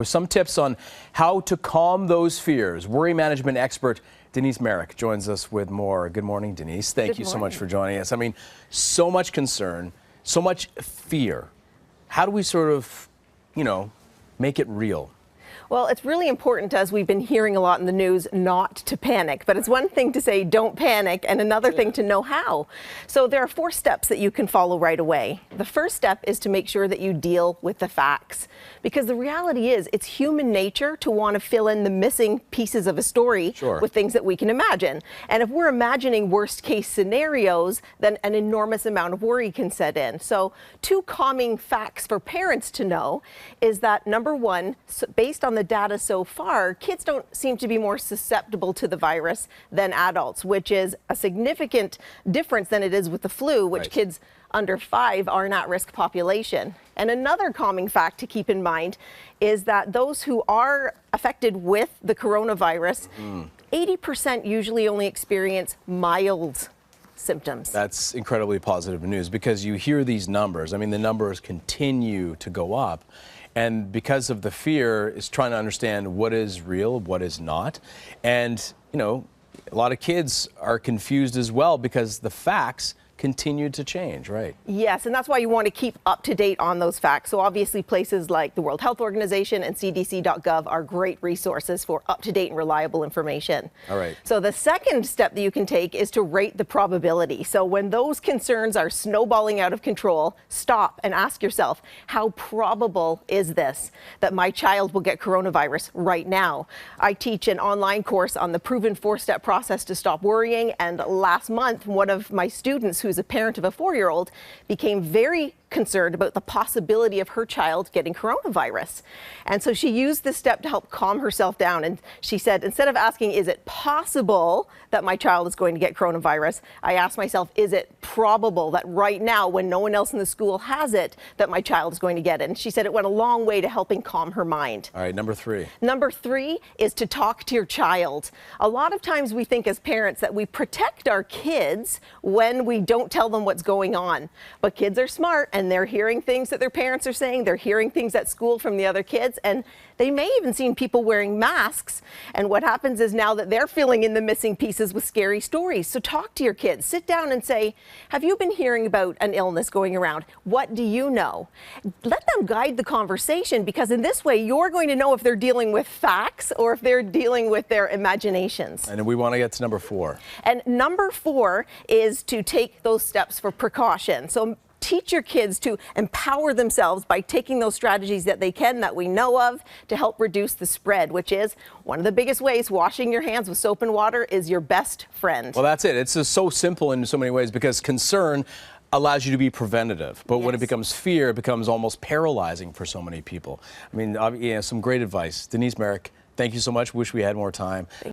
With some tips on how to calm those fears, worry management expert Denise Marek joins us with more. Good morning, Denise. Thank you so much for joining us. I mean, so much concern, so much fear. How do we sort of, make it real? Well, it's really important, as we've been hearing a lot in the news, not to panic. But it's one thing to say don't panic and another thing to know how. So there are 4 steps that you can follow right away. The first step is to make sure that you deal with the facts. Because the reality is it's human nature to want to fill in the missing pieces of a story with things that we can imagine. And if we're imagining worst case scenarios, then an enormous amount of worry can set in. So 2 calming facts for parents to know is that, number 1, based on the data so far, kids don't seem to be more susceptible to the virus than adults, which is a significant difference than it is with the flu, which kids under 5 are an at-risk population. And another calming fact to keep in mind is that those who are affected with the coronavirus, 80% usually only experience mild symptoms. That's incredibly positive news, because you hear these numbers. I mean, the numbers continue to go up. And because of the fear, is trying to understand what is real, what is not. And, a lot of kids are confused as well because the facts continue to change, right? Yes, and that's why you want to keep up to date on those facts. So obviously places like the World Health Organization and CDC.gov are great resources for up-to-date and reliable information. All right. So the second step that you can take is to rate the probability. So when those concerns are snowballing out of control, stop and ask yourself, how probable is this that my child will get coronavirus right now? I teach an online course on the proven 4-step process to stop worrying, and last month one of my students, who's a parent of a 4-year-old, became very concerned about the possibility of her child getting coronavirus. And so she used this step to help calm herself down. And she said, instead of asking, is it possible that my child is going to get coronavirus, I asked myself, is it probable that right now, when no one else in the school has it, that my child is going to get it? And she said it went a long way to helping calm her mind. All right, number 3. Number 3 is to talk to your child. A lot of times we think as parents that we protect our kids when we don't tell them what's going on. But kids are smart, and they're hearing things that their parents are saying. They're hearing things at school from the other kids, and they may even seen people wearing masks. And what happens is now that they're filling in the missing pieces with scary stories. So talk to your kids. Sit down and say, have you been hearing about an illness going around? What do you know? Let them guide the conversation, because in this way you're going to know if they're dealing with facts or if they're dealing with their imaginations. And we want to get to number 4. And number 4 is to take those steps for precaution. So teach your kids to empower themselves by taking those strategies that they can, that we know of, to help reduce the spread, which is one of the biggest ways. Washing your hands with soap and water is your best friend. Well, that's it. It's just so simple in so many ways, because concern allows you to be preventative. But when it becomes fear, it becomes almost paralyzing for so many people. I mean, some great advice. Denise Marek, thank you so much. Wish we had more time.